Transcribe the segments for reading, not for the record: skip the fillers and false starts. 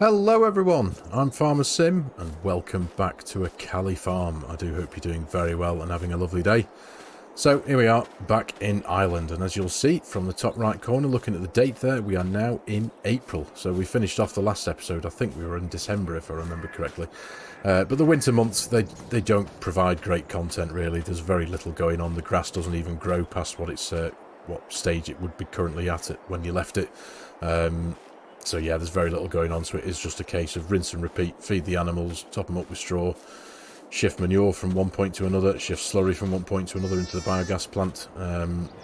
Hello everyone, I'm FARMERSIM and welcome back to Aghalee Farm. I do hope you're doing very well and having a lovely day. So here we are back in Ireland, and as you'll see from the top right corner looking at the date there, we are now in April. So we finished off the last episode, I think we were in December if I remember correctly. But the winter months, they don't provide great content really. There's very little going on. The grass doesn't even grow past what stage it would be currently at it when you left it. So yeah, there's very little going on, so it is just a case of rinse and repeat, feed the animals, top them up with straw, shift manure from one point to another, shift slurry from one point to another into the biogas plant.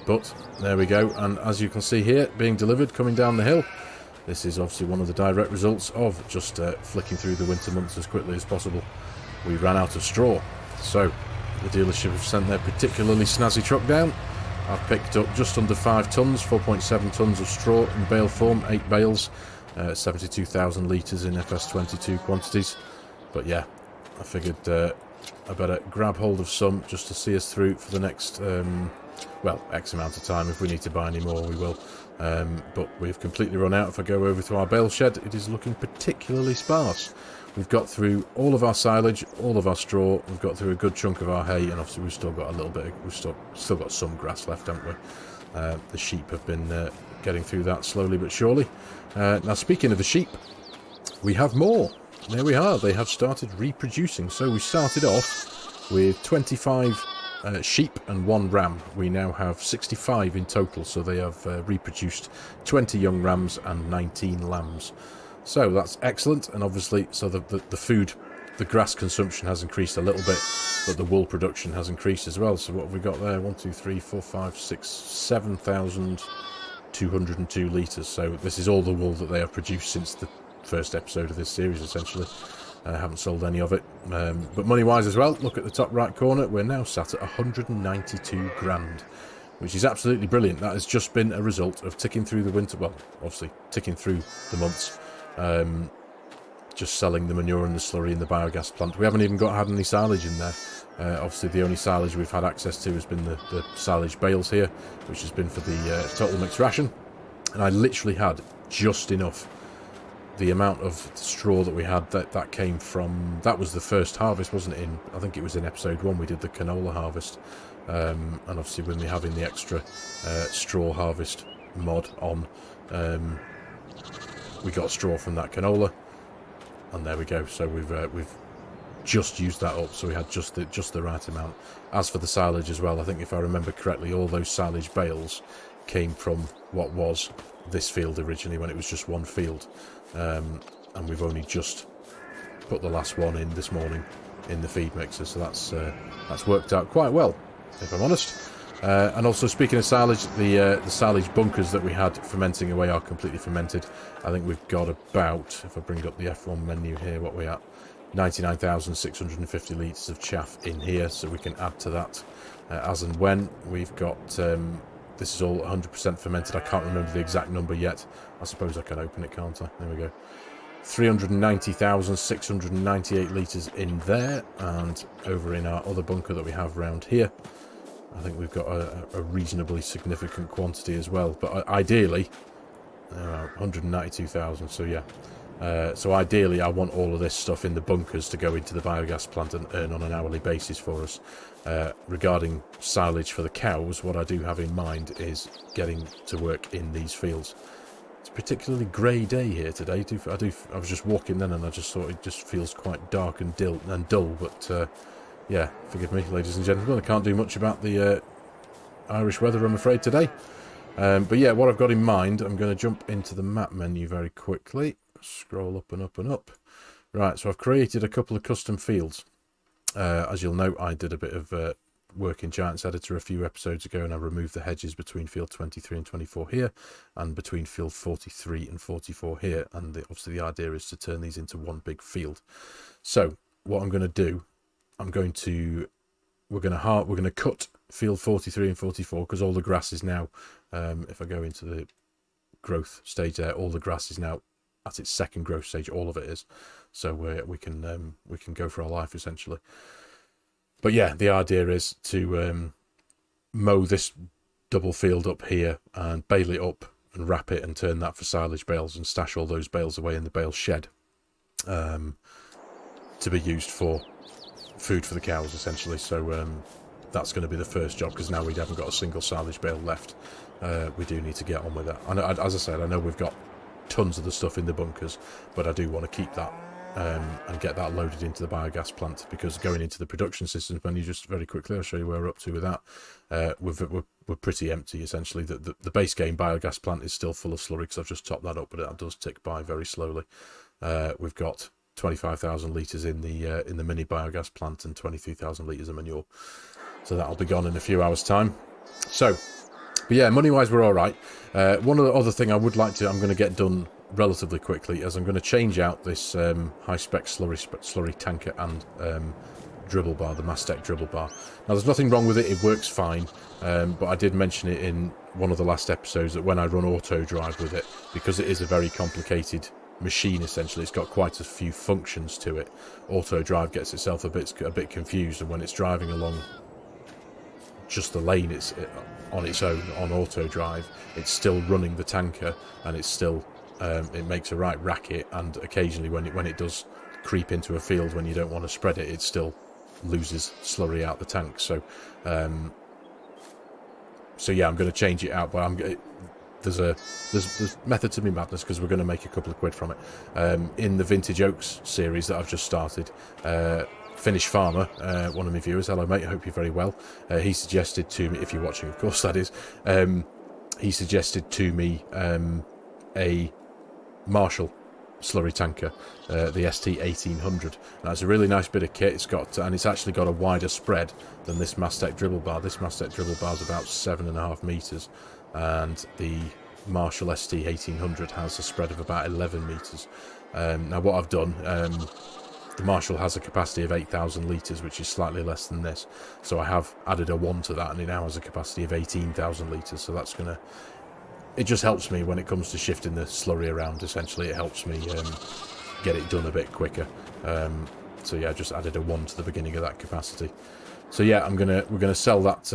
But there we go, and as you can see here, being delivered, coming down the hill, this is obviously one of the direct results of just flicking through the winter months as quickly as possible. We ran out of straw, so the dealership have sent their particularly snazzy truck down. I've picked up just under 5 tonnes, 4.7 tonnes of straw in bale form, 8 bales, 72,000 litres in FS22 quantities. But yeah, I figured I better grab hold of some just to see us through for the next, well, X amount of time. If we need to buy any more, we will. But we've completely run out. If I go over to our bale shed, it is looking particularly sparse. We've got through all of our silage, all of our straw, we've got through a good chunk of our hay, and obviously we've still got a little bit, we've still got some grass left, haven't we? The sheep have been getting through that slowly but surely. Now speaking of the sheep, we have more. There we are, they have started reproducing. So we started off with 25 sheep and 1 ram. We now have 65 in total, so they have reproduced 20 young rams and 19 lambs. So that's excellent, and obviously, so the food, the grass consumption has increased a little bit, but the wool production has increased as well. So what have we got there? 1, 2, 3, 4, 5, 6, 7,202 litres. So this is all the wool that they have produced since the first episode of this series, essentially. I haven't sold any of it. But money-wise as well, look at the top right corner, we're now sat at 192 grand. Which is absolutely brilliant. That has just been a result of ticking through the winter, well, obviously ticking through the months. Just selling the manure and the slurry in the biogas plant. We haven't even had any silage in there. Obviously the only silage we've had access to has been the silage bales here, which has been for the total mixed ration. And I literally had just enough. The amount of straw that we had, that came from, that was the first harvest, wasn't it? I think it was in episode 1 we did the canola harvest. And obviously when we're having the extra straw harvest mod on, we got straw from that canola, and there we go. So we've just used that up, so we had just the right amount. As for the silage as well, I think if I remember correctly, all those silage bales came from what was this field originally, when it was just one field, and we've only just put the last one in this morning in the feed mixer, so that's worked out quite well, if I'm honest. And also, speaking of silage, the silage bunkers that we had fermenting away are completely fermented. I think we've got about, if I bring up the F1 menu here, what we're at, 99,650 litres of chaff in here, so we can add to that as and when. We've got, this is all 100% fermented. I can't remember the exact number yet. I suppose I can open it, can't I? There we go. 390,698 litres in there, and over in our other bunker that we have round here, I think we've got a reasonably significant quantity as well. But ideally, 192,000, so yeah. So ideally, I want all of this stuff in the bunkers to go into the biogas plant and earn on an hourly basis for us. Regarding silage for the cows, what I do have in mind is getting to work in these fields. It's a particularly grey day here today. I was just walking then, and I just thought it just feels quite dark and dull, but yeah, forgive me, ladies and gentlemen, I can't do much about the Irish weather, I'm afraid, today. But yeah, what I've got in mind, I'm going to jump into the map menu very quickly. Scroll up and up and up. Right, so I've created a couple of custom fields. As you'll note, I did a bit of work in Giants Editor a few episodes ago, and I removed the hedges between field 23 and 24 here, and between field 43 and 44 here. And obviously the idea is to turn these into one big field. So what I'm going to do, we're going to cut field 43 and 44, because all the grass is now, if I go into the growth stage there, all the grass is now at its second growth stage, all of it is. So we can go for our life, essentially. But yeah, the idea is to mow this double field up here and bale it up and wrap it and turn that for silage bales and stash all those bales away in the bale shed. to be used for food for the cows, essentially. So that's going to be the first job, because now we haven't got a single silage bale left. We do need to get on with that. As I said, I know we've got tons of the stuff in the bunkers, but I do want to keep that and get that loaded into the biogas plant, because going into the production systems menu, just very quickly, I'll show you where we're up to with that. We're pretty empty, essentially. The base game biogas plant is still full of slurry, because I've just topped that up, but that does tick by very slowly. We've got 25,000 litres in the mini biogas plant and 23,000 litres of manure. So that'll be gone in a few hours' time. So, but yeah, money-wise, we're all right. One other thing I'm going to get done relatively quickly, as I'm going to change out this high-spec slurry tanker and dribble bar, the Mastec dribble bar. Now, there's nothing wrong with it. It works fine. But I did mention it in one of the last episodes that when I run auto drive with it, because it is a very complicated machine, essentially, it's got quite a few functions to it. Auto drive gets itself a bit confused, and when it's driving along just the lane, it's on its own on auto drive, it's still running the tanker, and it's still it makes a right racket, and occasionally when it does creep into a field when you don't want to spread it, it still loses slurry out the tank. So yeah, I'm going to change it out, but there's method to my madness, because we're going to make a couple of quid from it. In the Vintage Oaks series that I've just started, Finnish farmer, one of my viewers, hello mate, I hope you're very well, he suggested to me, if you're watching, of course that is, he suggested to me a Marshall slurry tanker, the ST 1800. Now, it's a really nice bit of kit. It's actually got a wider spread than this Mastec dribble bar. This Mastec dribble bar is about 7.5 meters, and the Marshall ST 1800 has a spread of about 11 meters. Now, what I've done, the Marshall has a capacity of 8,000 litres, which is slightly less than this. So I have added a 1 to that, and it now has a capacity of 18,000 litres. So that's going to... It just helps me when it comes to shifting the slurry around, essentially. It helps me get it done a bit quicker. So yeah, I just added a 1 to the beginning of that capacity. So yeah, we're gonna sell that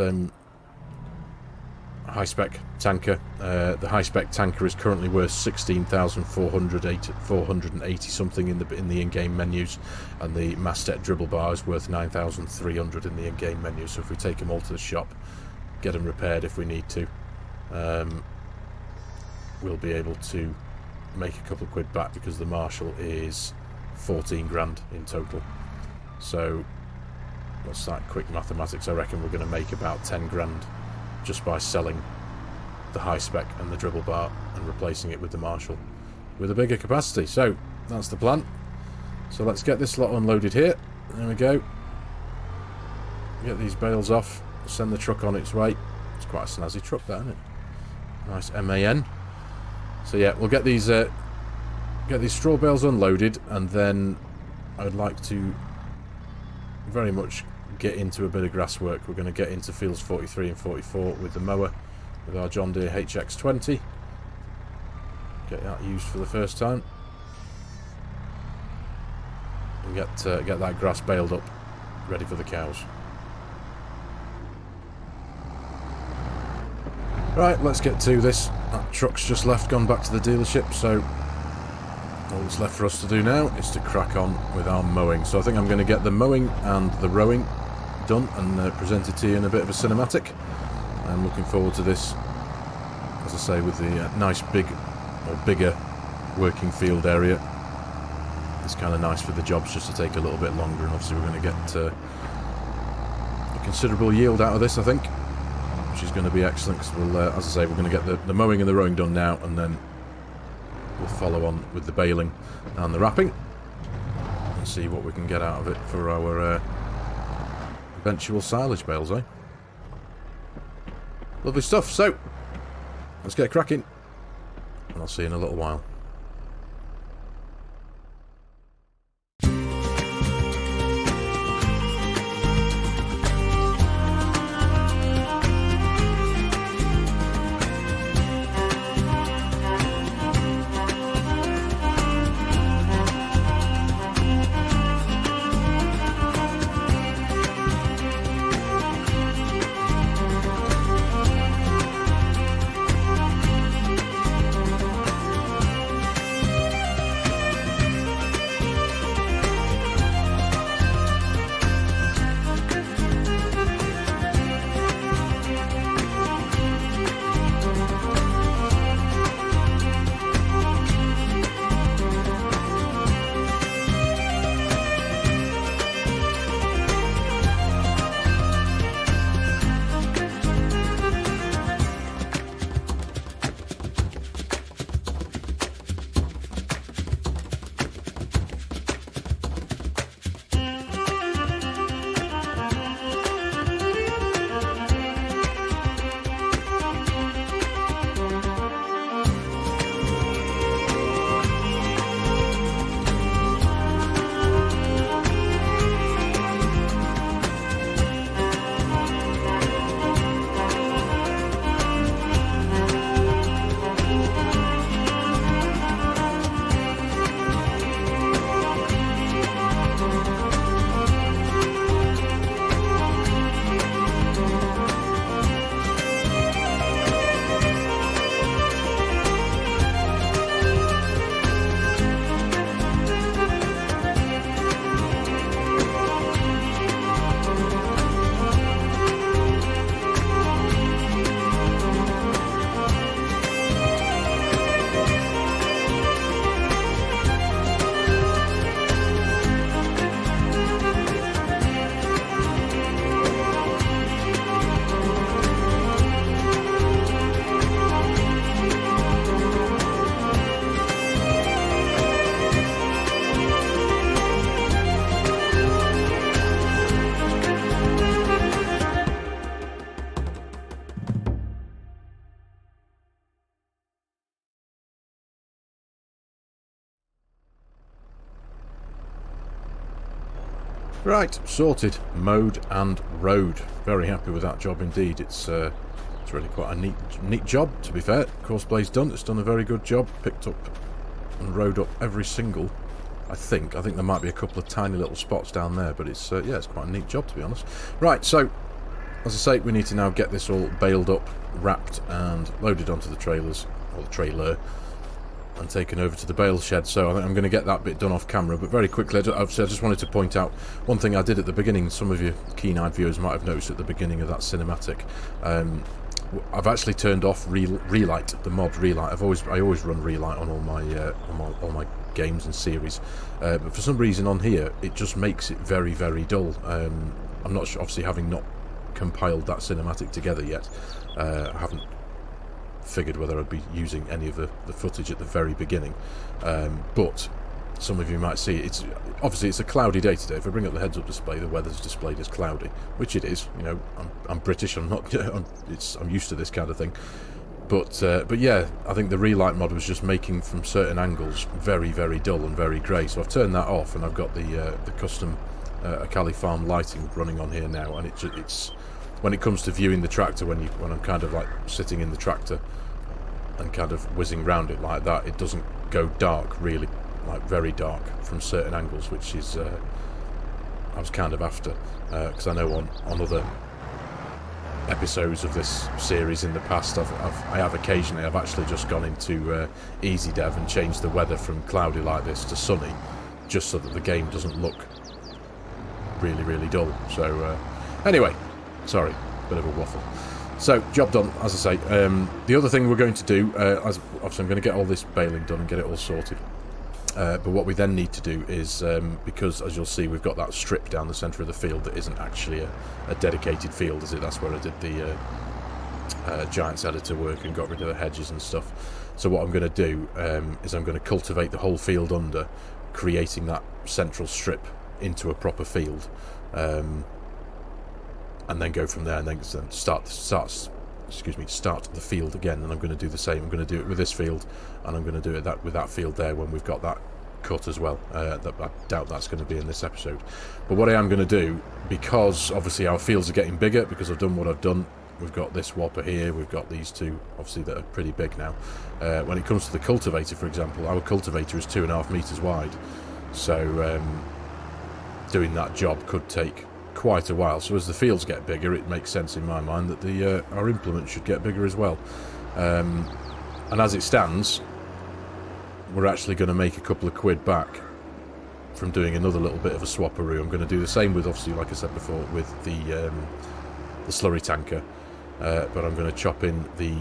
high-spec tanker. The high-spec tanker is currently worth 16,480 something in the in-game menus, and the Mastec dribble bar is worth 9,300 in the in-game menu. So if we take them all to the shop, get them repaired if we need to, we'll be able to make a couple of quid back, because the Marshall is 14 grand in total. So what's that, quick mathematics? I reckon we're going to make about 10 grand just by selling the high spec and the dribble bar and replacing it with the Marshall with a bigger capacity. So that's the plan. So let's get this lot unloaded here. There we go. Get these bales off, send the truck on its way. It's quite a snazzy truck, that, isn't it? Nice MAN. So yeah, we'll get these straw bales unloaded, and then I'd like to very much get into a bit of grass work. We're going to get into fields 43 and 44 with the mower, with our John Deere HX20. Get that used for the first time, and get that grass baled up, ready for the cows. Right, let's get to this. That truck's just gone back to the dealership, so all that's left for us to do now is to crack on with our mowing. So I think I'm going to get the mowing and the rowing done and present it to you in a bit of a cinematic. I'm looking forward to this, as I say, with the nice bigger working field area. It's kind of nice for the jobs just to take a little bit longer, and obviously we're going to get a considerable yield out of this, I think, which is going to be excellent, because we'll, as I say, we're going to get the mowing and the rowing done now, and then we'll follow on with the baling and the wrapping and see what we can get out of it for our eventual silage bales, eh? Lovely stuff. So let's get cracking, and I'll see you in a little while. Right, sorted, mowed and rode. Very happy with that job indeed. It's really quite a neat job, to be fair. Course done. It's done a very good job. Picked up and rode up every single, I think there might be a couple of tiny little spots down there, but it's yeah, it's quite a neat job, to be honest. Right, so as I say, we need to now get this all baled up, wrapped and loaded onto the trailers, or the trailer, and taken over to the bale shed. So I think I'm going to get that bit done off camera, but very quickly, I just wanted to point out one thing I did at the beginning. Some of you keen-eyed viewers might have noticed at the beginning of that cinematic. I've actually turned off relight, the mod relight. I always run relight on all my games and series, but for some reason on here it just makes it very, very dull. I'm not sure, obviously having not compiled that cinematic together yet. I haven't figured whether I'd be using any of the footage at the very beginning, but some of you might see it's obviously it's a cloudy day today. If I bring up the heads-up display, the weather's displayed as cloudy, which it is. You know, I'm British. I'm not. I'm used to this kind of thing. But yeah, I think the relight mod was just making from certain angles very, very dull and very grey. So I've turned that off, and I've got the custom Aghalee Farm lighting running on here now. And it's when it comes to viewing the tractor, when I'm kind of like sitting in the tractor and kind of whizzing round it like that, it doesn't go dark really, like very dark from certain angles, which is I was kind of after, because I know on other episodes of this series in the past I have occasionally actually just gone into easy dev and changed the weather from cloudy like this to sunny, just so that the game doesn't look really, really dull. So anyway, sorry, bit of a waffle. So, job done, as I say. The other thing we're going to do, obviously I'm going to get all this baling done and get it all sorted. But what we then need to do is, because as you'll see, we've got that strip down the centre of the field that isn't actually a dedicated field, is it? That's where I did the Giants editor work and got rid of the hedges and stuff. So what I'm going to do is I'm going to cultivate the whole field under, creating that central strip into a proper field. And then go from there, and then start the field again. And I'm going to do the same. I'm going to do it with this field, and I'm going to do it with that field there when we've got that cut as well. I doubt that's going to be in this episode. But what I am going to do, because obviously our fields are getting bigger, because I've done what I've done. We've got this whopper here. We've got these two, obviously, that are pretty big now. When it comes to the cultivator, for example, our cultivator is 2.5 meters wide. So doing that job could take quite a while. So as the fields get bigger, it makes sense in my mind that our implement should get bigger as well. And as it stands, we're actually going to make a couple of quid back from doing another little bit of a swapperoo. I'm going to do the same with, obviously, like I said before, with the slurry tanker, but I'm going to chop in the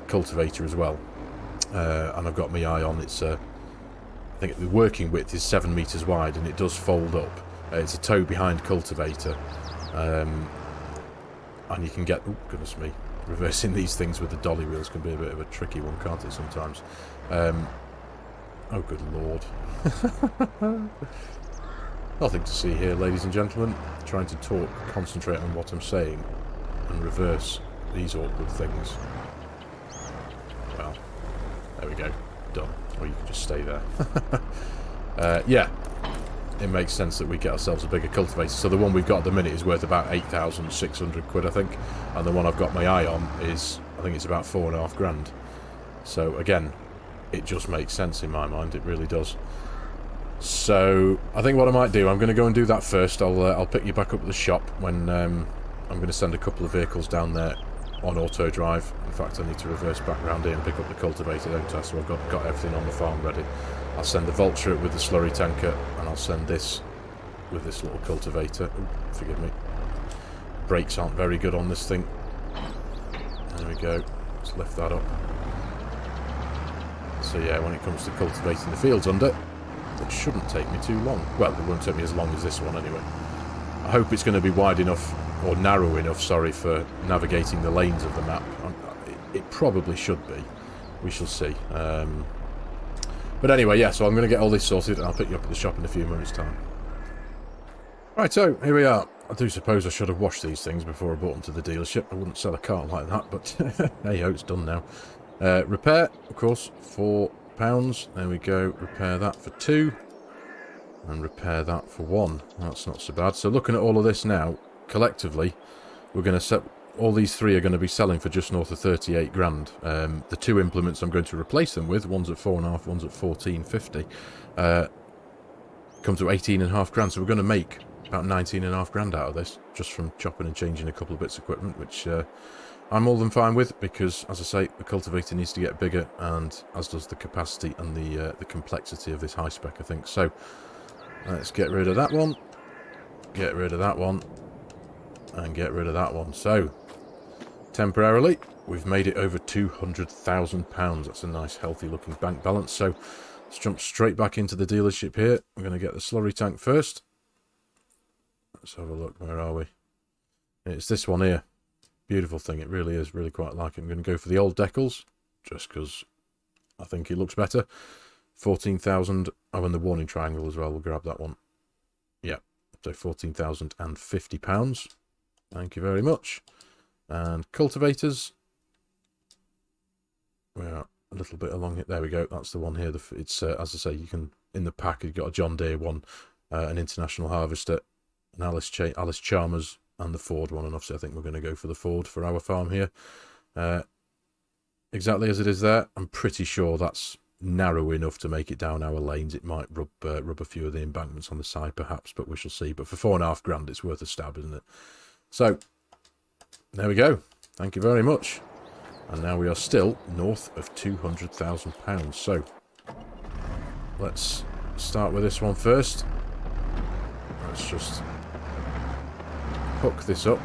cultivator as well. And I've got my eye on it's I think the working width is 7 meters wide, and it does fold up. It's a tow behind cultivator, and you can get, oh goodness me, reversing these things with the dolly wheels can be a bit of a tricky one, can't it, sometimes? Oh good lord. Nothing to see here, ladies and gentlemen. Trying to talk, concentrate on what I'm saying, and reverse these awkward things. Well, there we go, done. Or you can just stay there. Yeah. It makes sense that we get ourselves a bigger cultivator. So the one we've got at the minute is worth about 8,600 quid, I think. And the one I've got my eye on is, I think it's about 4.5 grand. So again, it just makes sense in my mind. It really does. So I think what I might do, I'm going to go and do that first. I'll pick you back up at the shop when I'm going to send a couple of vehicles down there on auto drive. In fact, I need to reverse back around here and pick up the cultivator, don't I? So I've got everything on the farm ready. I'll send the vulture with the slurry tanker, and I'll send this with this little cultivator. Ooh, forgive me. Brakes aren't very good on this thing. There we go. Let's lift that up. So yeah, when it comes to cultivating the fields under, it shouldn't take me too long. Well, it won't take me as long as this one anyway. I hope it's going to be wide enough, or narrow enough, sorry, for navigating the lanes of the map. It probably should be. We shall see. But anyway, yeah, so I'm going to get all this sorted, and I'll pick you up at the shop in a few minutes' time. Right, so here we are. I do suppose I should have washed these things before I brought them to the dealership. I wouldn't sell a car like that, but hey-ho, it's done now. Repair, of course, £4. There we go. Repair that for £2. And repair that for 1. That's not so bad. So looking at all of this now, collectively, we're going to set... All these 3 are going to be selling for just north of 38 grand. The 2 implements I'm going to replace them with, one's at 4.5, one's at 14.50, come to 18.5 grand. So we're going to make about 19.5 grand out of this, just from chopping and changing a couple of bits of equipment, which I'm more than fine with, because, as I say, the cultivator needs to get bigger, and as does the capacity and the complexity of this high spec, I think. So let's get rid of that one, get rid of that one, and get rid of that one. So, temporarily, we've made it over £200,000. That's a nice, healthy looking bank balance. So, let's jump straight back into the dealership here. I'm going to get the slurry tank first. Let's have a look. Where are we? It's this one here. Beautiful thing. It really is. Really quite like it. I'm going to go for the old decals, just because I think it looks better. 14,000. Oh, and the warning triangle as well. We'll grab that one. Yeah. So £14,050. Thank you very much. And cultivators. We are a little bit along it. There we go. That's the one here. It's as I say, you can, in the pack, you've got a John Deere one, an International Harvester, an Alice Chalmers, and the Ford one. And obviously, I think we're going to go for the Ford for our farm here. Exactly as it is there. I'm pretty sure that's narrow enough to make it down our lanes. It might rub a few of the embankments on the side perhaps, but we shall see. But for 4.5 grand, it's worth a stab, isn't it? So there we go. Thank you very much. And now we are still north of £200,000. So let's start with this one first. Let's just hook this up.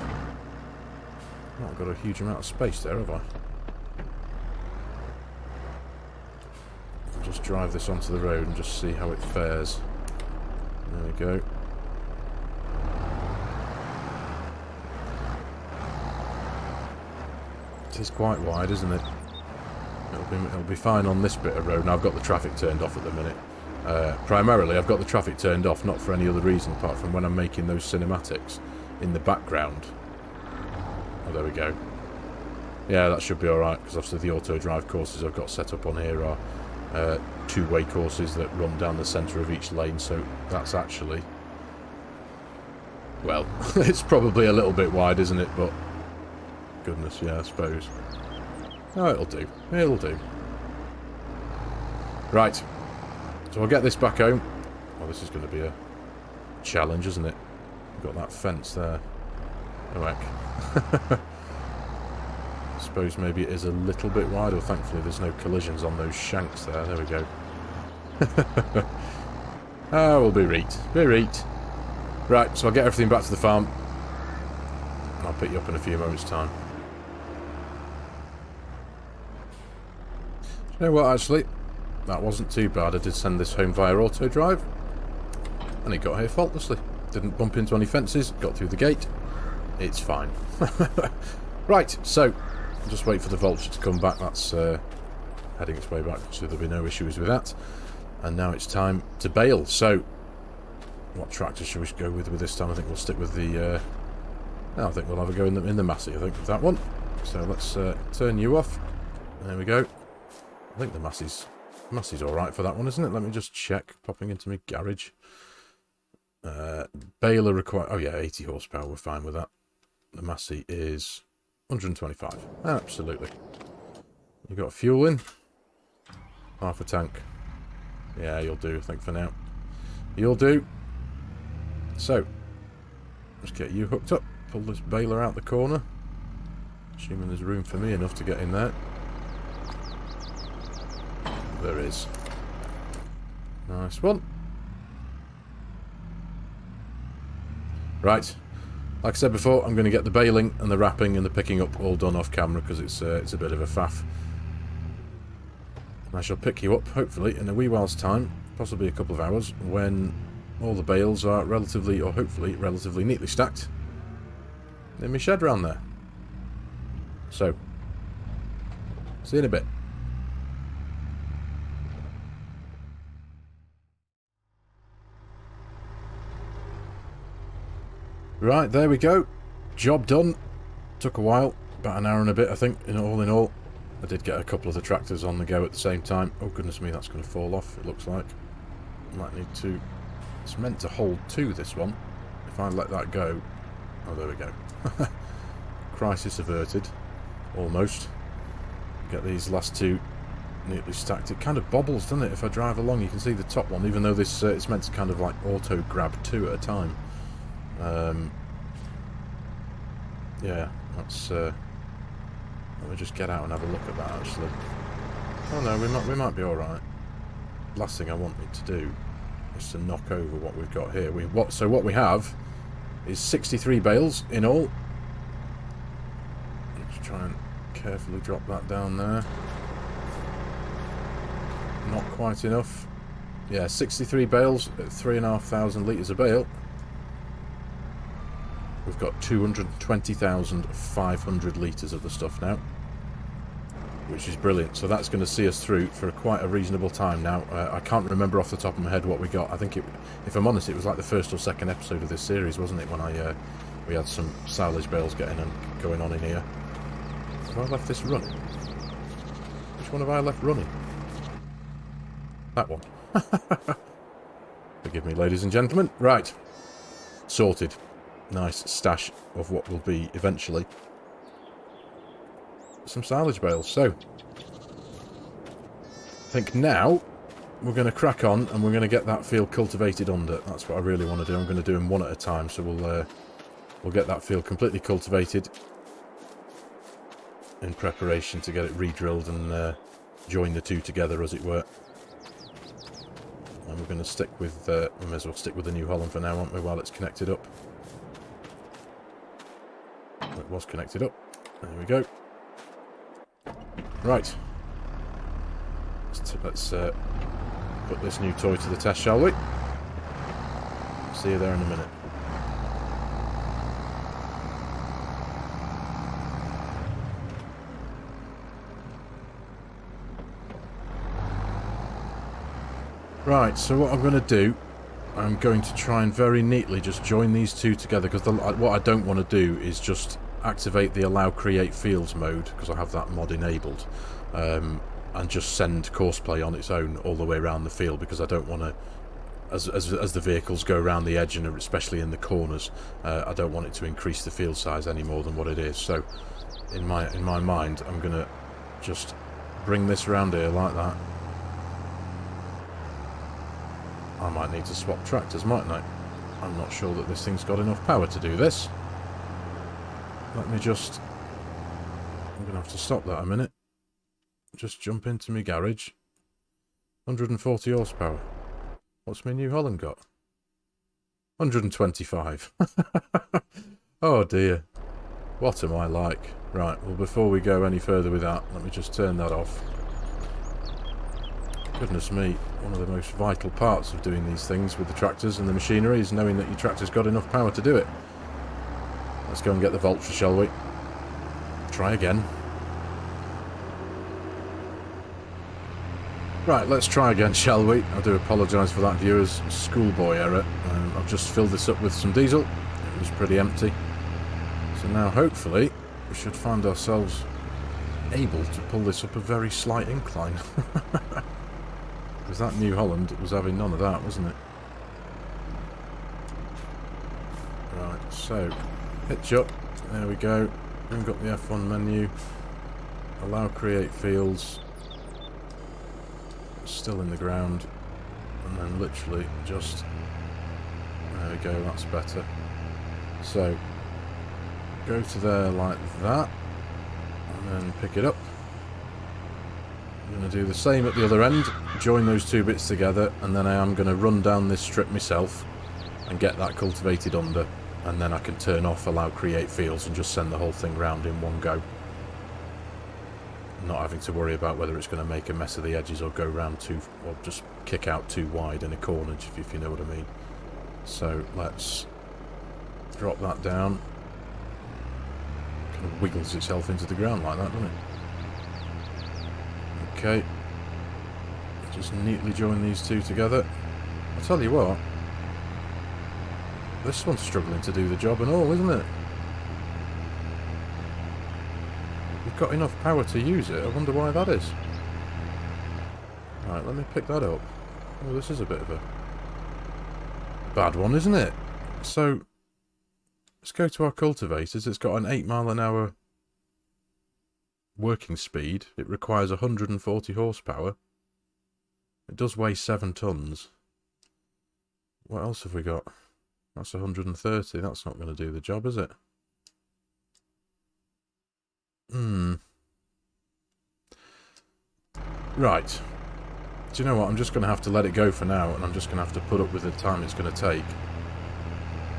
Not got a huge amount of space there, have I? Just drive this onto the road and just see how it fares. There we go. It is quite wide, isn't it? It'll be fine on this bit of road. Now I've got the traffic turned off at the minute. Primarily, I've got the traffic turned off, not for any other reason apart from when I'm making those cinematics in the background. Oh, there we go. Yeah, that should be alright, because obviously the auto drive courses I've got set up on here are two-way courses that run down the centre of each lane, so that's actually, well, it's probably a little bit wide, isn't it? But goodness, yeah, I suppose. Oh, it'll do. It'll do. Right. So I'll get this back home. Well, this is going to be a challenge, isn't it? We've got that fence there. Oh, heck. I suppose maybe it is a little bit wide, or thankfully there's no collisions on those shanks there. There we go. Ah, we'll be right. Be right. Right, so I'll get everything back to the farm. And I'll pick you up in a few moments' time. You know what, actually? That wasn't too bad. I did send this home via auto drive. And it got here faultlessly. Didn't bump into any fences. Got through the gate. It's fine. Right, so just wait for the vulture to come back. That's heading its way back, so there'll be no issues with that. And now it's time to bale. So, what tractor should we go with this time? I think we'll stick with the... I think we'll have a go in the Massey, I think, with that one. So let's turn you off. There we go. I think the Massey's alright for that one, isn't it? Let me just check. Popping into my garage. Baler require... Oh yeah, 80 horsepower. We're fine with that. The Massey is 125. Absolutely. You got fuel in? Half a tank. Yeah, you'll do, I think, for now. You'll do. So, let's get you hooked up. Pull this baler out the corner. Assuming there's room for me enough to get in there. There is. Nice one. Right. Like I said before, I'm going to get the baling and the wrapping and the picking up all done off camera because it's a bit of a faff. I shall pick you up, hopefully, in a wee while's time, possibly a couple of hours, when all the bales are relatively, or hopefully, relatively neatly stacked in my shed round there. So, see you in a bit. Right, there we go. Job done. Took a while, about an hour and a bit, I think, in all. I did get a couple of the tractors on the go at the same time. Oh, goodness me, that's going to fall off, it looks like. Might need to It's meant to hold 2, this one. If I let that go... Oh, there we go. Crisis averted. Almost. Get these last 2 neatly stacked. It kind of bobbles, doesn't it? If I drive along, you can see the top one, even though this it's meant to kind of like auto-grab 2 at a time. Yeah, that's... let me just get out and have a look at that, actually. Oh no, we might be alright. Last thing I want it to do is to knock over what we've got here. So what we have is 63 bales in all. Let's try and carefully drop that down there. Not quite enough. Yeah, 63 bales at 3,500 litres a bale. We've got 220,500 litres of the stuff now, which is brilliant. So that's going to see us through for quite a reasonable time now. I can't remember off the top of my head what we got. I think, if I'm honest, it was like the first or second episode of this series, wasn't it, when we had some silage bales going on in here. Have I left this running? Which one have I left running? That one. Forgive me, ladies and gentlemen. Right. Sorted. Nice stash of what will be eventually some silage bales. So I think now we're going to crack on and we're going to get that field cultivated under. That's what I really want to do. I'm going to do them one at a time, so we'll get that field completely cultivated in preparation to get it re-drilled and join the 2 together, as it were. And we're going to stick with we may as well stick with the New Holland for now, aren't we, while it's connected up. It was connected up. There we go. Right. Let's put this new toy to the test, shall we? See you there in a minute. Right, so what I'm going to do, I'm going to try and very neatly just join these 2 together, because what I don't want to do is just activate the allow create fields mode, because I have that mod enabled, and just send courseplay on its own all the way around the field, because I don't want to, as the vehicles go around the edge, and especially in the corners, I don't want it to increase the field size any more than what it is. So in my mind, I'm going to just bring this around here like that. I might need to swap tractors, mightn't I? I'm not sure that this thing's got enough power to do this. Let me just... I'm going to have to stop that a minute. Just jump into my garage. 140 horsepower. What's my New Holland got? 125. Oh dear. What am I like? Right, well, before we go any further with that, let me just turn that off. Goodness me, one of the most vital parts of doing these things with the tractors and the machinery is knowing that your tractor's got enough power to do it. Let's go and get the vulture, shall we? Try again. Right, let's try again, shall we? I do apologise for that viewer's schoolboy error. I've just filled this up with some diesel. It was pretty empty. So now, hopefully, we should find ourselves able to pull this up a very slight incline. Because that New Holland was having none of that, wasn't it? Right, so, hitch up. There we go. Bring up the F1 menu. Allow create fields. Still in the ground. And then literally just... There we go, that's better. So, go to there like that. And then pick it up. I'm going to do the same at the other end, join those 2 bits together, and then I am going to run down this strip myself and get that cultivated under, and then I can turn off allow create fields and just send the whole thing round in one go. Not having to worry about whether it's going to make a mess of the edges or go round or just kick out too wide in a corner, if you know what I mean. So let's drop that down. Kind of wiggles itself into the ground like that, doesn't it? Okay, just neatly join these 2 together. I'll tell you what, this one's struggling to do the job and all, isn't it? We've got enough power to use it, I wonder why that is. Right, let me pick that up. Oh, this is a bit of a bad one, isn't it? So, let's go to our cultivators. It's got an 8 mile an hour working speed. It requires 140 horsepower. It does weigh 7 tons. What else have we got? That's 130. That's not going to do the job, is it? Right. Do you know what? I'm just going to have to let it go for now, and I'm just going to have to put up with the time it's going to take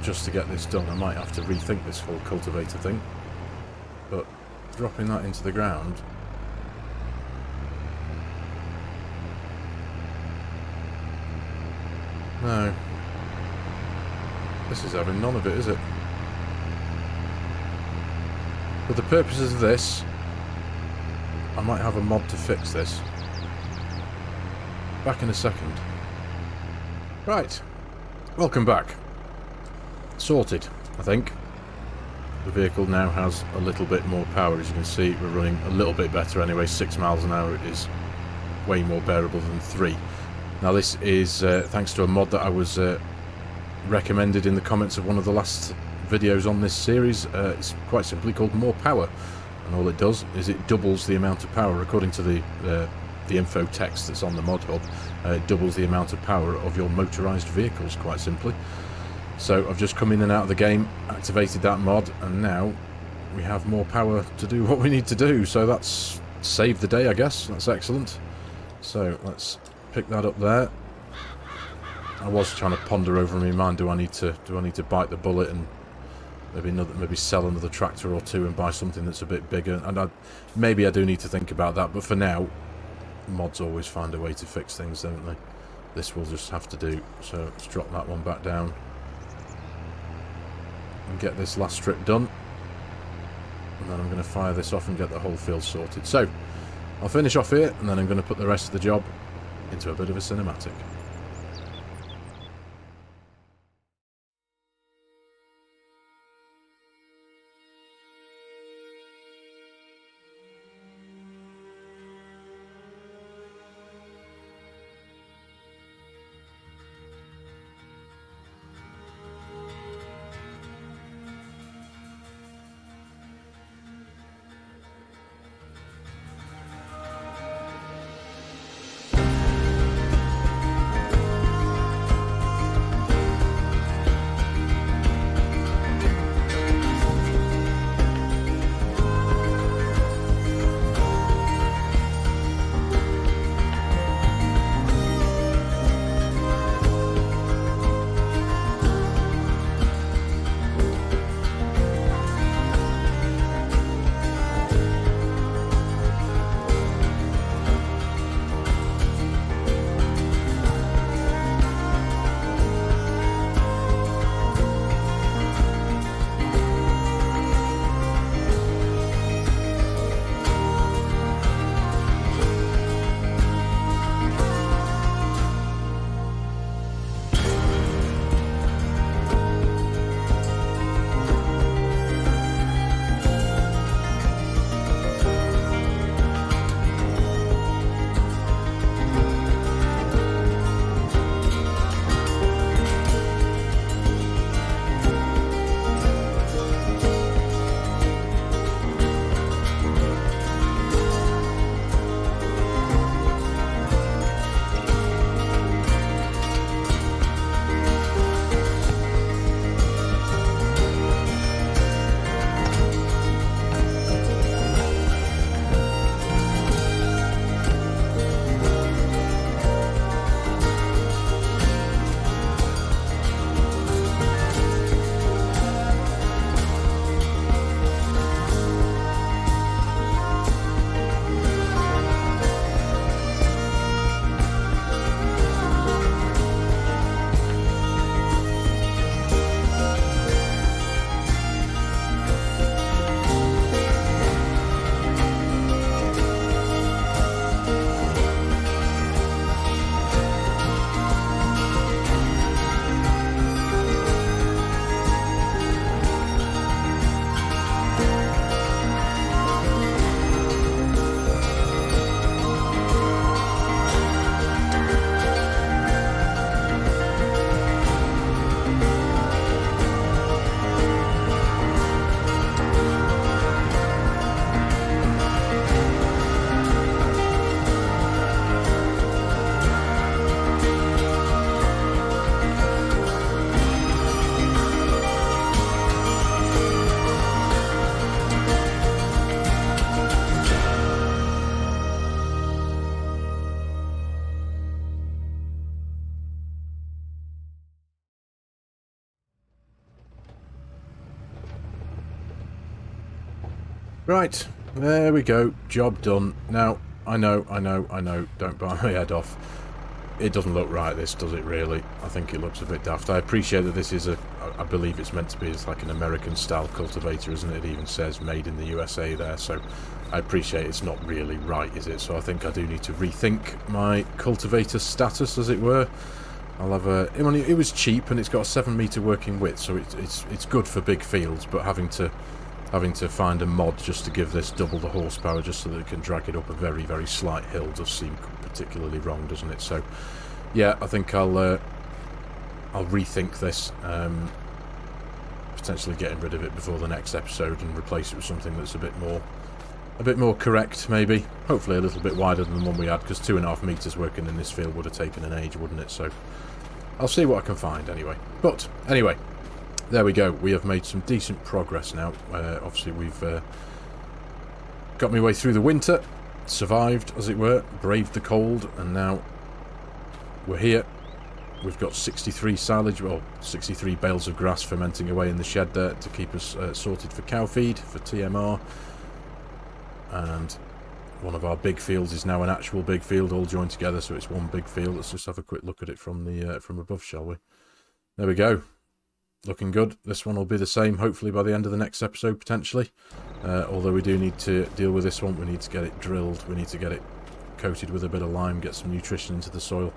just to get this done. I might have to rethink this whole cultivator thing. But dropping that into the ground... No. This is having none of it, is it? For the purposes of this, I might have a mod to fix this. Back in a second. Right. Welcome back. Sorted, I think. The vehicle now has a little bit more power. As you can see, we're running a little bit better anyway. 6 miles an hour is way more bearable than 3. Now this is thanks to a mod that I was recommended in the comments of one of the last videos on this series. It's quite simply called More Power, and all it does is it doubles the amount of power according to the info text that's on the mod hub. It doubles the amount of power of your motorised vehicles, quite simply. So I've just come in and out of the game, activated that mod, and now we have more power to do what we need to do. So that's saved the day, I guess. That's excellent. So let's pick that up there. I was trying to ponder over in my mind, do I need to bite the bullet and maybe sell another tractor or two and buy something that's a bit bigger? And maybe I do need to think about that, but for now, mods always find a way to fix things, don't they? This will just have to do. So let's drop that one back down and get this last strip done, and then I'm going to fire this off and get the whole field sorted. So I'll finish off here, and then I'm going to put the rest of the job into a bit of a cinematic. Right, there we go. Job done. Now, I know, don't bite my head off. It doesn't look right, this, does it really? I think it looks a bit daft. I appreciate that this is I believe it's meant to be, it's like an American-style cultivator, isn't it? It even says made in the USA there, so I appreciate it's not really right, is it? So I think I do need to rethink my cultivator status, as it were. I'll have a... I mean, it was cheap, and it's got a 7-metre working width, so it's good for big fields, but having to find a mod just to give this double the horsepower just so that it can drag it up a very, very slight hill does seem particularly wrong, doesn't it? So, yeah, I think I'll rethink this, potentially getting rid of it before the next episode and replace it with something that's a bit more correct, maybe. Hopefully a little bit wider than the one we had, because 2.5 metres working in this field would have taken an age, wouldn't it? So, I'll see what I can find anyway. But, anyway, there we go. We have made some decent progress now. Obviously, we've got my way through the winter, survived, as it were, braved the cold, and now we're here. We've got 63 silage, well, 63 bales of grass fermenting away in the shed there to keep us sorted for cow feed, for TMR. And one of our big fields is now an actual big field, all joined together, so it's one big field. Let's just have a quick look at it from the from above, shall we? There we go. Looking good. This one will be the same, hopefully, by the end of the next episode, potentially. Although we do need to deal with this one. We need to get it drilled. We need to get it coated with a bit of lime, get some nutrition into the soil,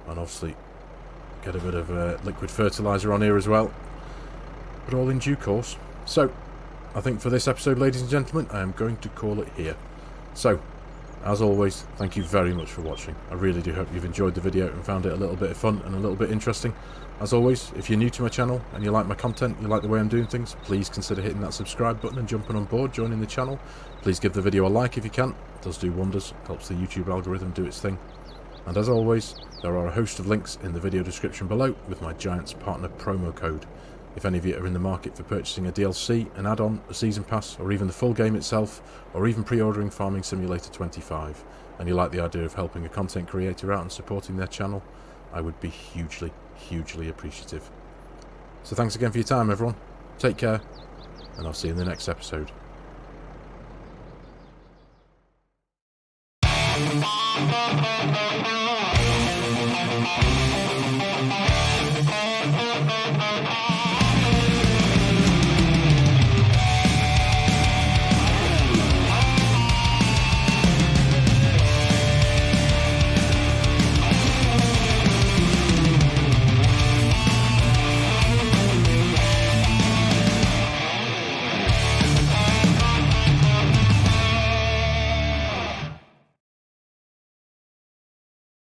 and obviously get a bit of liquid fertiliser on here as well. But all in due course. So, I think for this episode, ladies and gentlemen, I am going to call it here. So, as always, thank you very much for watching. I really do hope you've enjoyed the video and found it a little bit of fun and a little bit interesting. As always, if you're new to my channel and you like my content, you like the way I'm doing things, please consider hitting that subscribe button and jumping on board, joining the channel. Please give the video a like if you can. It does do wonders, helps the YouTube algorithm do its thing. And as always, there are a host of links in the video description below with my Giants Partner promo code. If any of you are in the market for purchasing a DLC, an add-on, a season pass, or even the full game itself, or even pre-ordering Farming Simulator 25, and you like the idea of helping a content creator out and supporting their channel, I would be hugely, hugely appreciative. So thanks again for your time, everyone. Take care, and I'll see you in the next episode.